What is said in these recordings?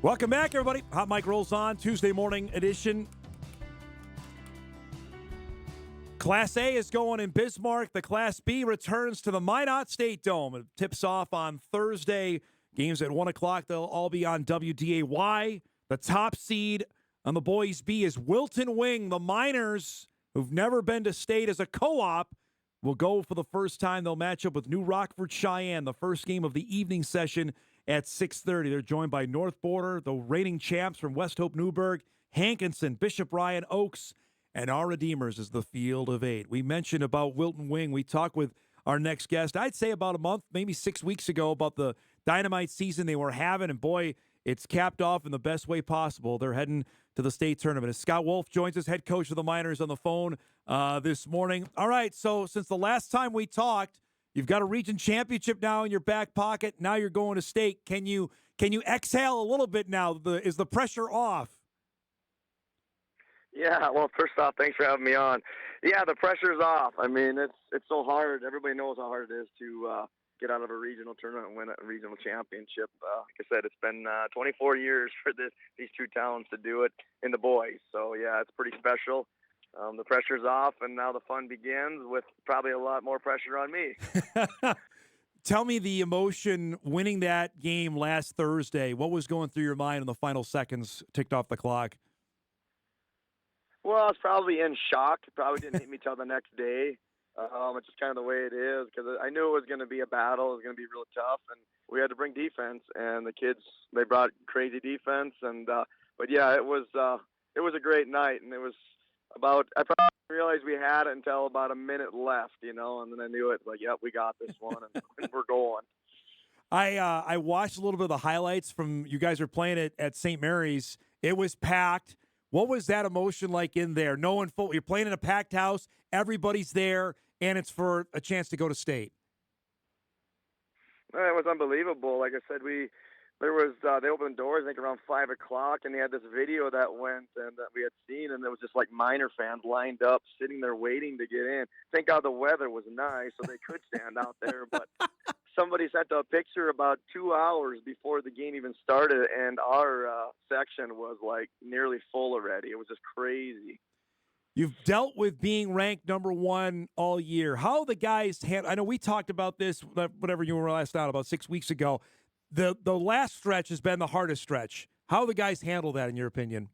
Welcome back, everybody. Hot Mic rolls on. Tuesday morning edition. Class A is going in Bismarck. The Class B returns to the Minot State Dome. It tips off on Thursday. Games at 1 o'clock. They'll all be on WDAY. The top seed on the boys B is Wilton-Wing. The Miners, who've never been to state as a co-op, will go for the first time. They'll match up with New Rockford Cheyenne, the first game of the evening session at 6:30. They're joined by North Border, the reigning champs from West Hope Newburgh, Hankinson, Bishop Ryan, Oaks, and our Redeemers is the field of 8. We mentioned about Wilton-Wing. We talked with our next guest, I'd say about a month, maybe 6 weeks ago, about the dynamite season they were having, and boy, it's capped off in the best way possible. They're heading to the state tournament. As Scott Wolff joins us, head coach of the Miners, on the phone this morning. All right, so since the last time we talked, you've got a region championship now in your back pocket. Now you're going to state. Can you exhale a little bit now? Is the pressure off? Yeah, well, first off, thanks for having me on. Yeah, the pressure's off. I mean, it's so hard. Everybody knows how hard it is to get out of a regional tournament and win a regional championship. Like I said, it's been 24 years for these two towns to do it in the boys. So, yeah, it's pretty special. The pressure's off, and now the fun begins with probably a lot more pressure on me. Tell me the emotion winning that game last Thursday. What was going through your mind in the final seconds ticked off the clock? Well, I was probably in shock. It probably didn't hit me till the next day. It's just kind of the way it is because I knew it was going to be a battle. It was going to be real tough, and we had to bring defense. And the kids, they brought crazy defense. And but yeah, it was a great night, and it was about. I probably realized we had it until about a minute left, and then I knew it. Like, yep, we got this one, and we're going. I watched a little bit of the highlights from you guys were playing at St. Mary's. It was packed. What was that emotion like in there? Knowing you're playing in a packed house, everybody's there, and it's for a chance to go to state. It was unbelievable. Like I said, they opened the doors I think around 5 o'clock, and they had this video that went and that we had seen, and it was just like Miner fans lined up, sitting there waiting to get in. Thank God the weather was nice, so they could stand out there. But somebody sent a picture about 2 hours before the game even started, and our section was like nearly full already. It was just crazy. You've dealt with being ranked number 1 all year. How the guys I know we talked about this, whatever you were last out, about 6 weeks ago. The last stretch has been the hardest stretch. How the guys handle that, in your opinion?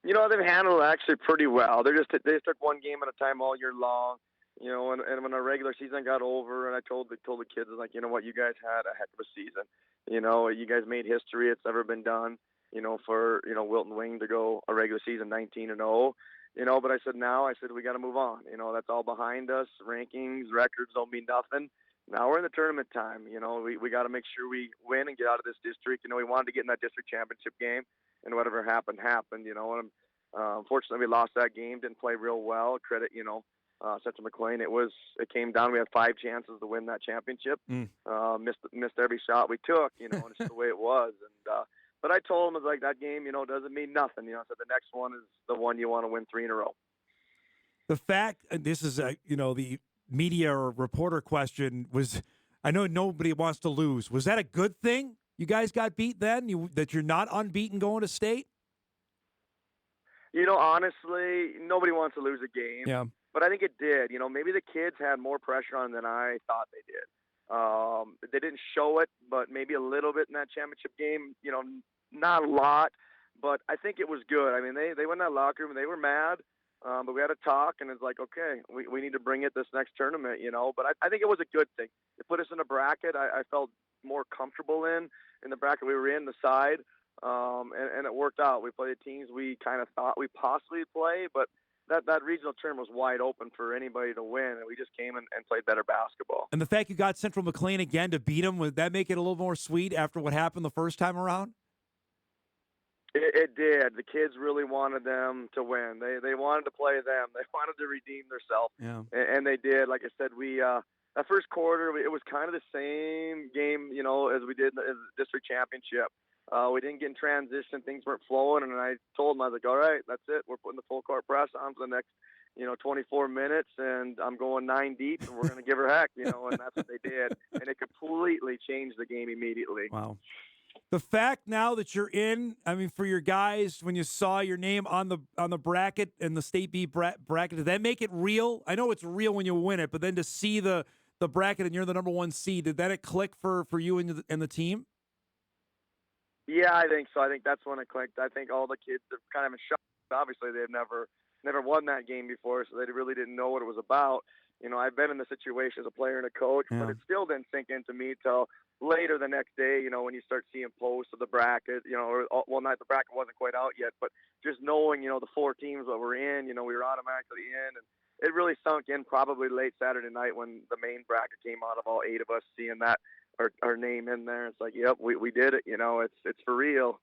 They've handled it actually pretty well. They just took one game at a time all year long. And when our regular season got over, and I told the kids, like, you know what, you guys had a heck of a season. You guys made history. It's never been done. For Wilton-Wing to go a regular season 19-0. But I said we got to move on. That's all behind us. Rankings, records don't mean nothing. Now we're in the tournament time. We got to make sure we win and get out of this district. We wanted to get in that district championship game, and whatever happened. And unfortunately, we lost that game. Didn't play real well. Credit, Central McLean. It came down. We had 5 chances to win that championship. Missed every shot we took. And it's just the way it was. And but I told them, like, that game, doesn't mean nothing. So the next one is the one you want to win 3 in a row. The fact, and this is the media or reporter question was, I know nobody wants to lose. Was that a good thing? You guys got beat then? That you're not unbeaten going to state? Honestly, nobody wants to lose a game. Yeah. But I think it did. Maybe the kids had more pressure on than I thought they did. They didn't show it, but maybe a little bit in that championship game. Not a lot, but I think it was good. I mean, they went in that locker room and they were mad. But we had a talk, and it's like, okay, we need to bring it this next tournament, But I think it was a good thing. It put us in a bracket I felt more comfortable in the bracket we were in, the side, and it worked out. We played the teams we kind of thought we possibly play, but that regional tournament was wide open for anybody to win, and we just came and played better basketball. And the fact you got Central McLean again to beat them, would that make it a little more sweet after what happened the first time around? It did. The kids really wanted them to win. They wanted to play them. They wanted to redeem themselves. Yeah. And they did. Like I said, that first quarter, it was kind of the same game, as we did in the district championship. We didn't get in transition. Things weren't flowing. And I told them, I was like, all right, that's it. We're putting the full court press on for the next, 24 minutes. And I'm going 9 deep, and we're going to give her heck, and that's what they did. And it completely changed the game immediately. Wow. The fact now that you're in, I mean, for your guys, when you saw your name on the bracket and the State B bracket, did that make it real? I know it's real when you win it, but then to see the bracket and you're the number one seed, did that click for you and the team? Yeah, I think so. I think that's when it clicked. I think all the kids are kind of in shock. Obviously, they've never won that game before, so they really didn't know what it was about. I've been in the situation as a player and a coach, but Yeah. it still didn't sink into me till later the next day. When you start seeing posts of the bracket, or well, not the bracket wasn't quite out yet, but just knowing, the four teams that were in, we were automatically in, and it really sunk in probably late Saturday night when the main bracket came out of all 8 of us, seeing that our name in there. It's like, yep, we did it. It's for real.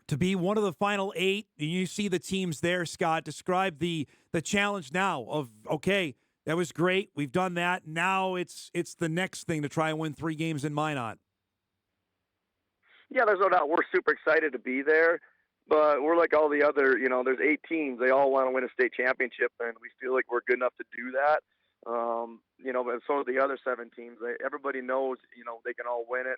To be one of the final 8, and you see the teams there, Scott, describe the challenge now of, okay, that was great. We've done that. Now it's the next thing to try and win 3 games in Minot. Yeah, there's no doubt. We're super excited to be there, but we're like all the other, there's 8 teams. They all want to win a state championship, and we feel like we're good enough to do that. But so are the other 7 teams. Everybody knows, they can all win it.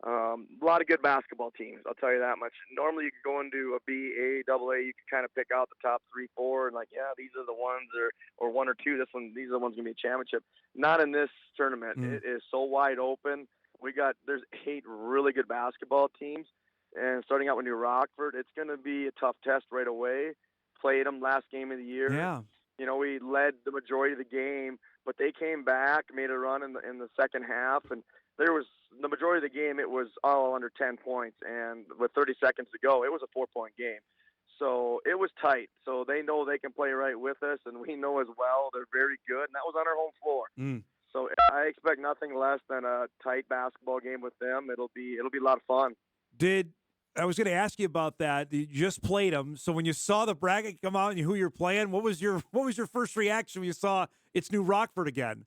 A lot of good basketball teams, I'll tell you that much. Normally you can go into a B, A, double A, you can kind of pick out the top 3, 4, and yeah, these are the ones, or 1 or 2, these are the ones going to be a championship. Not in this tournament. It is so wide open. There's 8 really good basketball teams, and starting out with New Rockford, it's going to be a tough test right away. Played them last game of the year. Yeah. We led the majority of the game, but they came back, made a run in the second half, and there was the majority of the game. It was all under 10 points, and with 30 seconds to go, it was a 4-point game. So it was tight. So they know they can play right with us, and we know as well they're very good, and that was on our home floor. So I expect nothing less than a tight basketball game with them. It'll be a lot of fun. I was going to ask you about that. You just played them, so when you saw the bracket come out and who you're playing, what was your first reaction when you saw it's New Rockford again?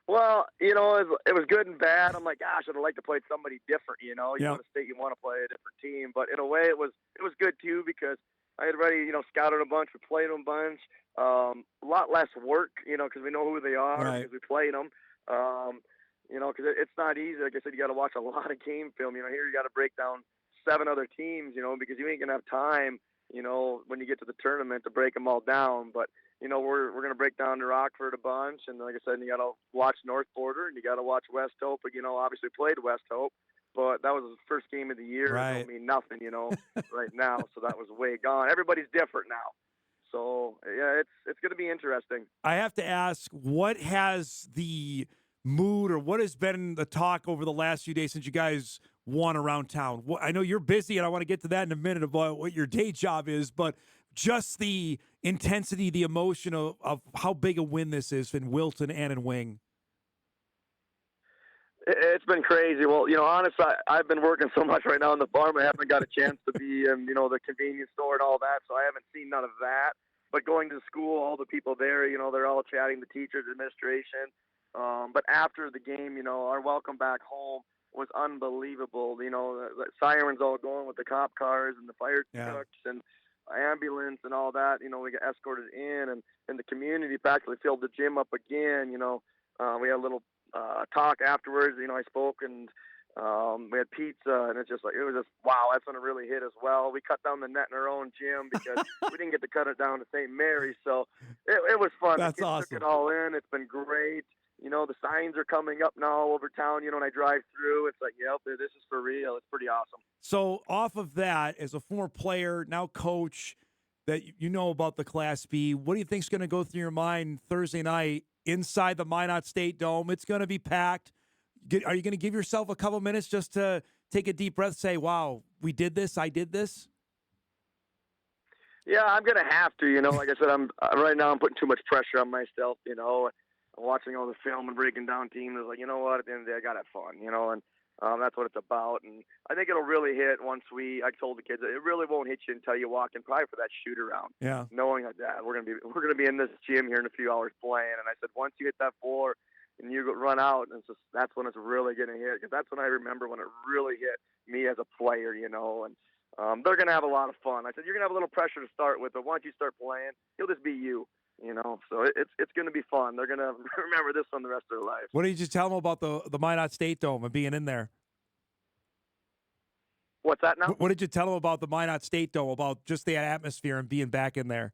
Well, it was good and bad. I'm like, gosh, I'd like to play somebody different. You go to state, you want to play a different team, but in a way, it was good too because I had already scouted a bunch, we played them a bunch. A lot less work, because we know who they are, because we played them. Because it's not easy. Like I said, you got to watch a lot of game film. Here you got to break down 7 other teams, because you ain't gonna have time, when you get to the tournament to break them all down. But we're gonna break down to Rockford a bunch, and like I said, you got to watch North Border, and you got to watch West Hope. But obviously played West Hope, but that was the first game of the year. Right. It don't mean nothing, right now. So that was way gone. Everybody's different now. So yeah, it's going to be interesting. I have to ask, what has the mood or what has been the talk over the last few days since you guys won around town? I know you're busy, and I want to get to that in a minute about what your day job is, but just the intensity, the emotion of how big a win this is in Wilton and in Wing. It's been crazy. Well, honestly, I've been working so much right now on the farm. I haven't got a chance to be in, the convenience store and all that, so I haven't seen none of that. But going to school, all the people there, they're all chatting, the teachers, administration. But after the game, our welcome back home was unbelievable. The sirens all going with the cop cars and the fire trucks and ambulance and all that. We got escorted in, and the community practically filled the gym up again. We had a little talk afterwards. I spoke, and we had pizza, and it was just wow. That's when it really hit as well. We cut down the net in our own gym because we didn't get to cut it down to St. Mary's, so it was fun. That's the kids awesome. Took it all in. It's been great. The signs are coming up now all over town. When I drive through, it's like, yep, this is for real. It's pretty awesome. So off of that, as a former player, now coach, that about the Class B, what do you think's going to go through your mind Thursday night inside the Minot State Dome? It's going to be packed. Are you going to give yourself a couple minutes just to take a deep breath, say, wow, we did this, I did this? Yeah, I'm going to have to. Like I said, right now I'm putting too much pressure on myself, I'm watching all the film and breaking down teams. It's like, you know what, at the end of the day, I got to have fun, and that's what it's about. And I think it'll really hit once I told the kids, it really won't hit you until you walk in, probably for that shoot around. Yeah. Knowing that we're gonna be in this gym here in a few hours playing. And I said, once you hit that floor and you run out, and that's when it's really gonna hit. Because that's when I remember when it really hit me as a player, and they're gonna have a lot of fun. I said, you're gonna have a little pressure to start with, but once you start playing, you'll just be you. So it's going to be fun. They're going to remember this one the rest of their life. What did you just tell them about the Minot State Dome and being in there? What's that now? What did you tell them about the Minot State Dome, about just the atmosphere and being back in there?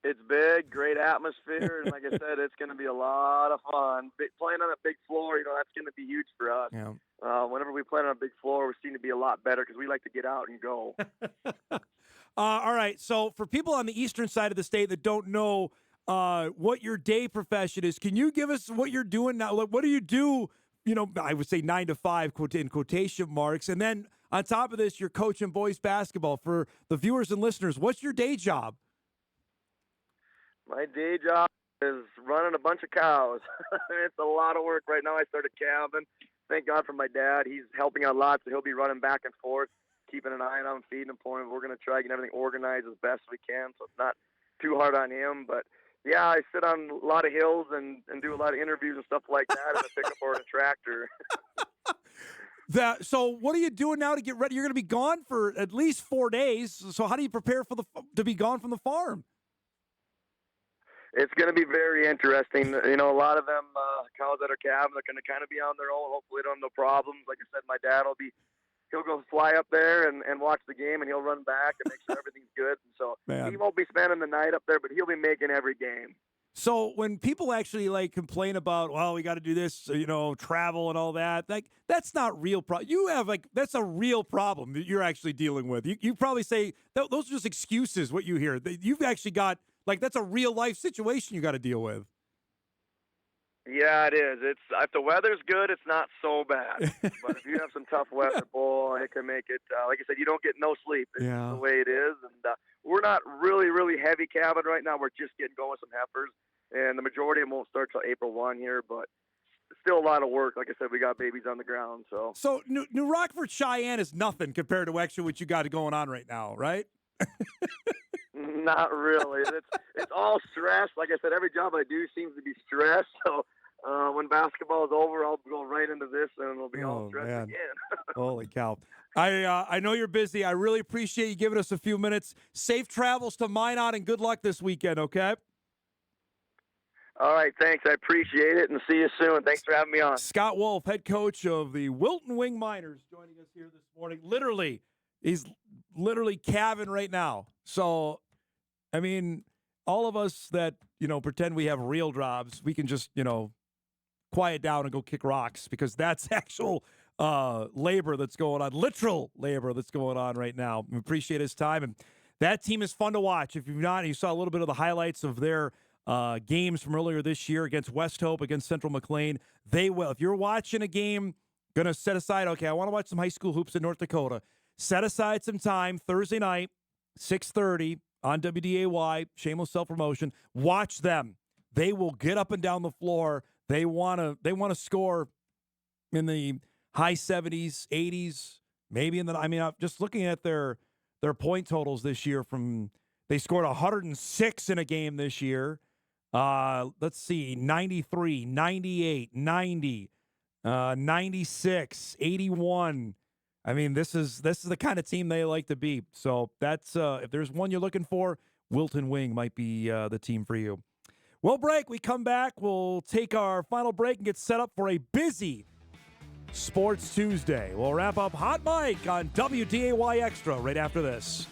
It's big, great atmosphere, and like I said, it's going to be a lot of fun. Playing on a big floor, that's going to be huge for us. Yeah. Whenever we play on a big floor, we seem to be a lot better because we like to get out and go. All right, so for people on the eastern side of the state that don't know what your day profession is, can you give us what you're doing now? Like, what do you do? I would say 9 to 5, in quotation marks, and then on top of this, you're coaching boys basketball. For the viewers and listeners, what's your day job? My day job is running a bunch of cows. It's a lot of work right now. I started calving. Thank God for my dad. He's helping out lots, so he'll be running back and forth, keeping an eye on them, feeding them, pouring them. We're going to try to get everything organized as best we can, so it's not too hard on him. But, yeah, I sit on a lot of hills and do a lot of interviews and stuff like that in a pickup or in a tractor. So what are you doing now to get ready? You're going to be gone for at least 4 days. So how do you prepare to be gone from the farm? It's going to be very interesting. A lot of them cows that are calving are going to kind of be on their own. Hopefully, don't have no problems. Like I said, my dad he'll go fly up there and watch the game, and he'll run back and make sure everything's good. And so he won't be spending the night up there, but he'll be making every game. So when people actually complain about, well, we got to do this, travel and all that, that's not real problem. You have that's a real problem that you're actually dealing with. You probably say those are just excuses. What you hear, you've actually got that's a real life situation you got to deal with. Yeah, it is. If the weather's good, it's not so bad. But if you have some tough weather, boy, it can make it. Like I said, you don't get no sleep. It's the way it is. And we're not really, really heavy calving right now. We're just getting going with some heifers, and the majority of them won't start till April 1 here. But it's still a lot of work. Like I said, we got babies on the ground. So New Rockford, Cheyenne is nothing compared to actually what you got going on right now, right? Not really. It's all stress. Like I said, every job I do seems to be stress. So when basketball is over, I'll go right into this, and it'll be all stress again. Holy cow! I know you're busy. I really appreciate you giving us a few minutes. Safe travels to Minot, and good luck this weekend. Okay. All right, thanks. I appreciate it, and see you soon. Thanks for having me on. Scott Wolff, head coach of the Wilton-Wing Miners, joining us here this morning. He's literally calving right now. So, I mean, all of us that, pretend we have real jobs, we can just, quiet down and go kick rocks, because that's actual labor that's going on, literal labor that's going on right now. We appreciate his time. And that team is fun to watch. If you've not, you saw a little bit of the highlights of their games from earlier this year against West Hope, against Central McLean. They will. If you're watching a game, going to set aside, okay, I want to watch some high school hoops in North Dakota. Set aside some time Thursday night, 6:30 on WDAY, shameless self-promotion. Watch them. They will get up and down the floor. They want to score in the high 70s, 80s, maybe I'm just looking at their point totals this year they scored 106 in a game this year. Let's see, 93, 98, 90, 96, 81. I mean, this is the kind of team they like to be. So that's if there's one you're looking for, Wilton-Wing might be the team for you. We'll break. We come back. We'll take our final break and get set up for a busy Sports Tuesday. We'll wrap up Hot Mike on WDAY Extra right after this.